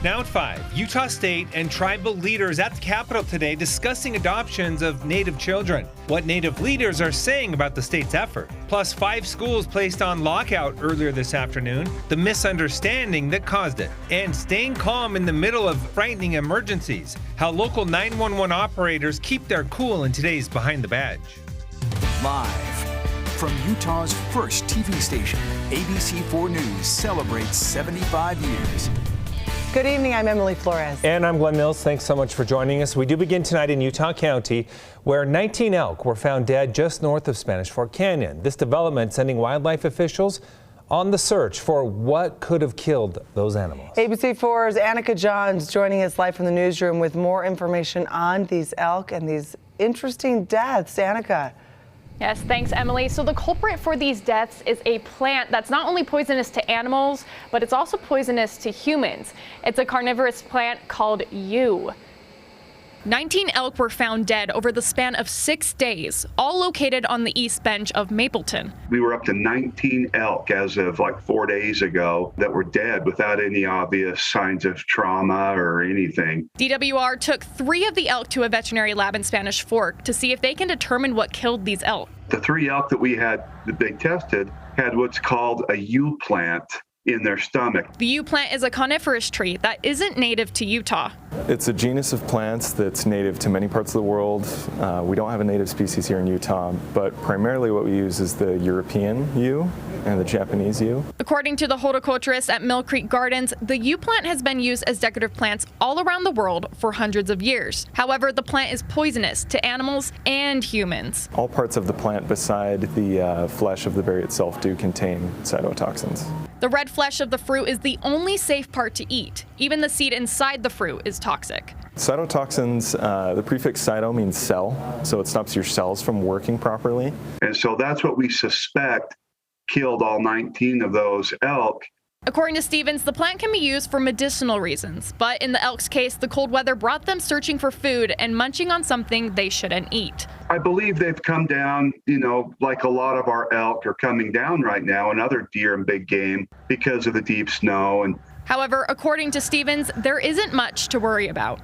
Now at 5, Utah State and tribal leaders at the Capitol today discussing adoptions of Native children. What Native leaders are saying about the state's effort. Plus 5 schools placed on lockout earlier this afternoon, the misunderstanding that caused it, and staying calm in the middle of frightening emergencies. How local 911 operators keep their cool in today's Behind the Badge. Live from Utah's first TV station, ABC4 News celebrates 75 years. Good evening, I'm Emily Flores. And I'm Glenn Mills. Thanks so much for joining us. We do begin tonight in Utah County, where 19 elk were found dead just north of Spanish Fork Canyon. This development sending wildlife officials on the search for what could have killed those animals. ABC4's Annika Johns joining us live from the newsroom with more information on these elk and these interesting deaths. Annika. Yes, thanks, Emily. So the culprit for these deaths is a plant that's not only poisonous to animals, but it's also poisonous to humans. It's a carnivorous plant called yew. 19 elk were found dead over the span of 6 days, all located on the east bench of Mapleton. We were up to 19 elk as of like 4 days ago that were dead without any obvious signs of trauma or anything. DWR took 3 of the elk to a veterinary lab in Spanish Fork to see if they can determine what killed these elk. The 3 elk that they tested had what's called a yew plant in their stomach. The yew plant is a coniferous tree that isn't native to Utah. It's a genus of plants that's native to many parts of the world. We don't have a native species here in Utah, but primarily what we use is the European yew and the Japanese yew. According to the horticulturist at Mill Creek Gardens, the yew plant has been used as decorative plants all around the world for hundreds of years. However, the plant is poisonous to animals and humans. All parts of the plant beside the flesh of the berry itself do contain cytotoxins. The red flesh of the fruit is the only safe part to eat. Even the seed inside the fruit is toxic. Cytotoxins, the prefix cyto means cell, so it stops your cells from working properly. And so that's what we suspect killed all 19 of those elk. According to Stevens, the plant can be used for medicinal reasons, but in the elk's case, the cold weather brought them searching for food and munching on something they shouldn't eat. I believe they've come down, like a lot of our elk are coming down right now, and other deer and big game because of the deep snow. However, according to Stevens, there isn't much to worry about.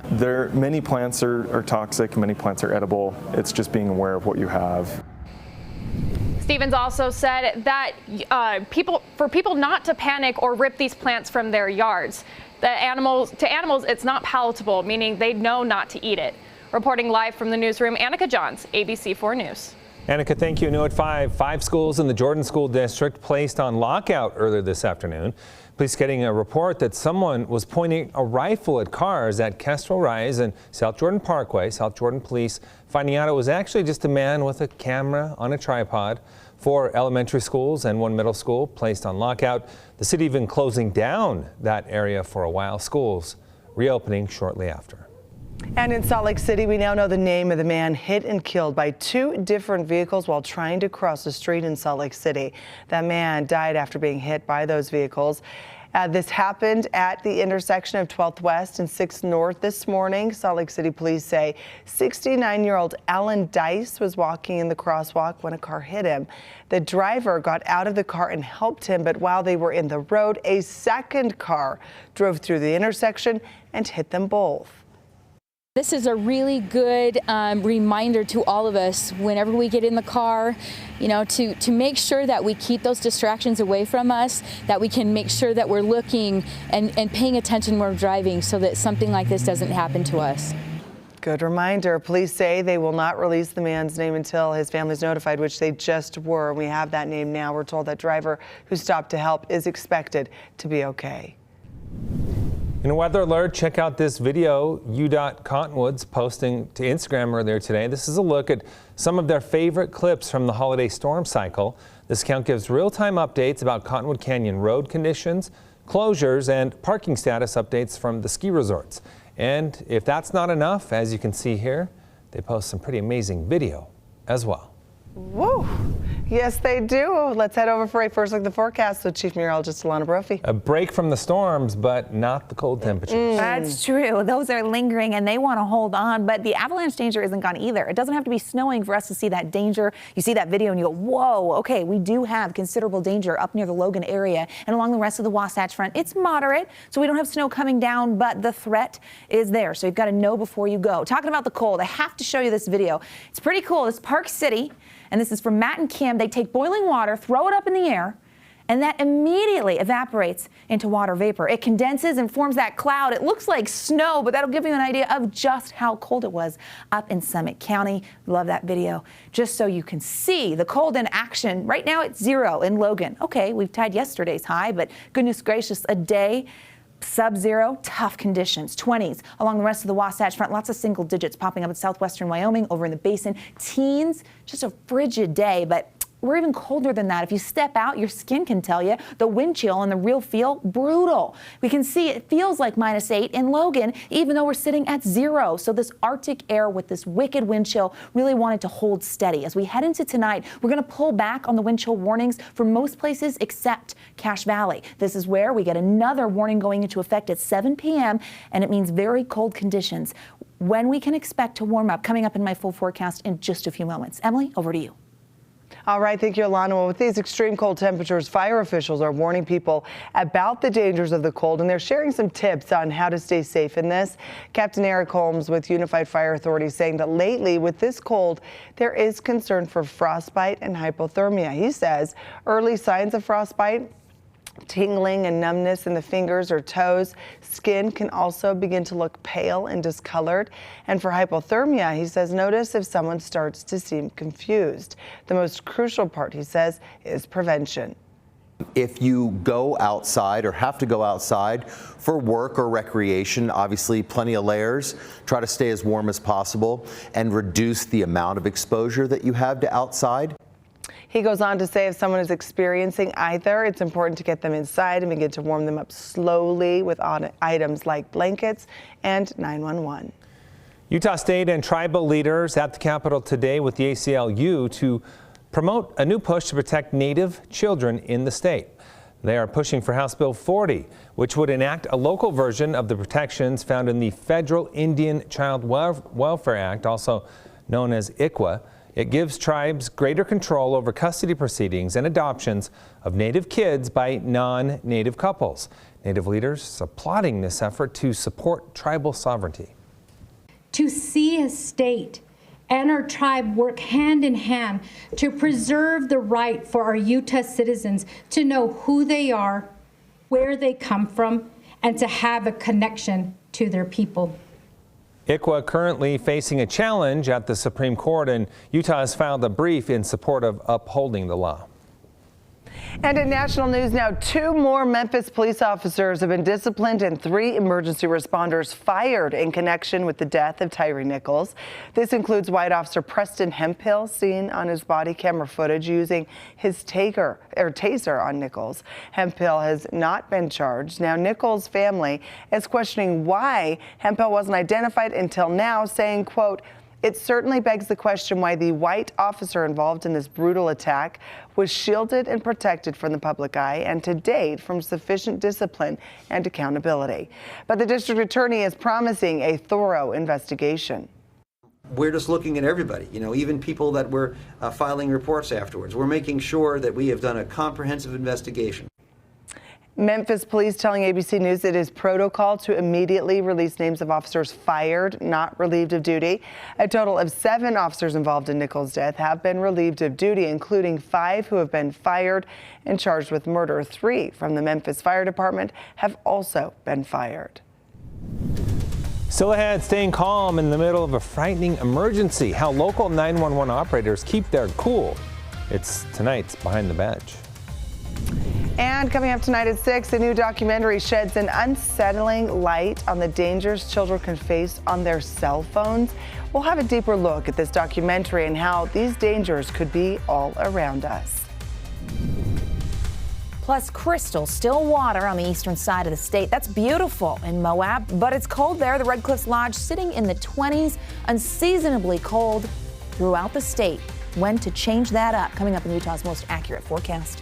Many plants are toxic, many plants are edible. It's just being aware of what you have. Stevens also said that for people not to panic or rip these plants from their yards. To animals, it's not palatable, meaning they know not to eat it. Reporting live from the newsroom, Annika Johns, ABC4 News. Annika, thank you. New at 5 schools in the Jordan School District placed on lockout earlier this afternoon. Police getting a report that someone was pointing a rifle at cars at Kestrel Rise and South Jordan Parkway. South Jordan police finding out it was actually just a man with a camera on a tripod. 4 elementary schools and 1 middle school placed on lockout. The city even closing down that area for a while. Schools reopening shortly after. And in Salt Lake City, we now know the name of the man hit and killed by 2 different vehicles while trying to cross the street in Salt Lake City. That man died after being hit by those vehicles. This happened at the intersection of 12th West and 6th North this morning. Salt Lake City police say 69-year-old Alan Dice was walking in the crosswalk when a car hit him. The driver got out of the car and helped him, but while they were in the road, a second car drove through the intersection and hit them both. This is a really good reminder to all of us whenever we get in the car, to make sure that we keep those distractions away from us, that we can make sure that we're looking and paying attention when we're driving so that something like this doesn't happen to us. Good reminder. Police say they will not release the man's name until his family's notified, which they just were. We have that name now. We're told that driver who stopped to help is expected to be okay. In a weather alert, check out this video UDOT Cottonwoods posting to Instagram earlier today. This is a look at some of their favorite clips from the holiday storm cycle. This account gives real-time updates about Cottonwood Canyon road conditions, closures, and parking status updates from the ski resorts. And if that's not enough, as you can see here, they post some pretty amazing video as well. Whoa. Yes, they do. Let's head over for a first look at the forecast with Chief Meteorologist Alana Brophy. A break from the storms, but not the cold temperatures. That's true. Those are lingering and they want to hold on, but the avalanche danger isn't gone either. It doesn't have to be snowing for us to see that danger. You see that video and you go, whoa, okay, we do have considerable danger up near the Logan area and along the rest of the Wasatch Front. It's moderate, so we don't have snow coming down, but the threat is there. So you've got to know before you go. Talking about the cold, I have to show you this video. It's pretty cool. This is Park City, and this is from Matt and Kim. They take boiling water, throw it up in the air, and that immediately evaporates into water vapor. It condenses and forms that cloud. It looks like snow, but that'll give you an idea of just how cold it was up in Summit County. Love that video. Just so you can see the cold in action. Right now it's 0 in Logan. Okay, we've tied yesterday's high, but goodness gracious, a day sub-zero, tough conditions, 20s along the rest of the Wasatch Front, lots of single digits popping up in southwestern Wyoming, over in the basin, teens, just a frigid day, but we're even colder than that. If you step out, your skin can tell you the wind chill and the real feel, brutal. We can see it feels like -8 in Logan, even though we're sitting at 0. So this Arctic air with this wicked wind chill really wanted to hold steady. As we head into tonight, we're going to pull back on the wind chill warnings for most places except Cache Valley. This is where we get another warning going into effect at 7 p.m. and it means very cold conditions. When we can expect to warm up, coming up in my full forecast in just a few moments. Emily, over to you. All right, thank you, Alana. Well, with these extreme cold temperatures, fire officials are warning people about the dangers of the cold, and they're sharing some tips on how to stay safe in this. Captain Eric Holmes with Unified Fire Authority saying that lately with this cold, there is concern for frostbite and hypothermia. He says early signs of frostbite, tingling and numbness in the fingers or toes. Skin can also begin to look pale and discolored. And for hypothermia, he says, notice if someone starts to seem confused. The most crucial part, he says, is prevention. If you go outside or have to go outside for work or recreation, obviously plenty of layers, try to stay as warm as possible and reduce the amount of exposure that you have to outside. He goes on to say if someone is experiencing either, it's important to get them inside and begin to warm them up slowly with items like blankets and 911. Utah State and tribal leaders at the Capitol today with the ACLU to promote a new push to protect Native children in the state. They are pushing for House Bill 40, which would enact a local version of the protections found in the Federal Indian Child Welfare Act, also known as ICWA. It gives tribes greater control over custody proceedings and adoptions of Native kids by non-Native couples. Native leaders applauding this effort to support tribal sovereignty. To see a state and our tribe work hand in hand to preserve the right for our Utah citizens to know who they are, where they come from, and to have a connection to their people. ICWA currently facing a challenge at the Supreme Court, and Utah has filed a brief in support of upholding the law. And in national news now, 2 more Memphis police officers have been disciplined and 3 emergency responders fired in connection with the death of Tyree Nichols. This includes White Officer Preston Hemphill, seen on his body camera footage using his taser on Nichols. Hemphill has not been charged. Now, Nichols' family is questioning why Hemphill wasn't identified until now, saying, quote, "It certainly begs the question why the white officer involved in this brutal attack was shielded and protected from the public eye and to date from sufficient discipline and accountability." But the district attorney is promising a thorough investigation. We're just looking at everybody, even people that were filing reports afterwards. We're making sure that we have done a comprehensive investigation. Memphis police telling ABC News it is protocol to immediately release names of officers fired, not relieved of duty. A total of 7 officers involved in Nichols' death have been relieved of duty, including 5 who have been fired and charged with murder. 3 from the Memphis Fire Department have also been fired. Still ahead, staying calm in the middle of a frightening emergency. How local 911 operators keep their cool. It's tonight's Behind the Badge. And coming up tonight at 6, a new documentary sheds an unsettling light on the dangers children can face on their cell phones. We'll have a deeper look at this documentary and how these dangers could be all around us. Plus crystal still water on the eastern side of the state. That's beautiful in Moab, but it's cold there. The Red Cliffs Lodge sitting in the 20s, unseasonably cold throughout the state. when to change that up. Coming up in Utah's most accurate forecast.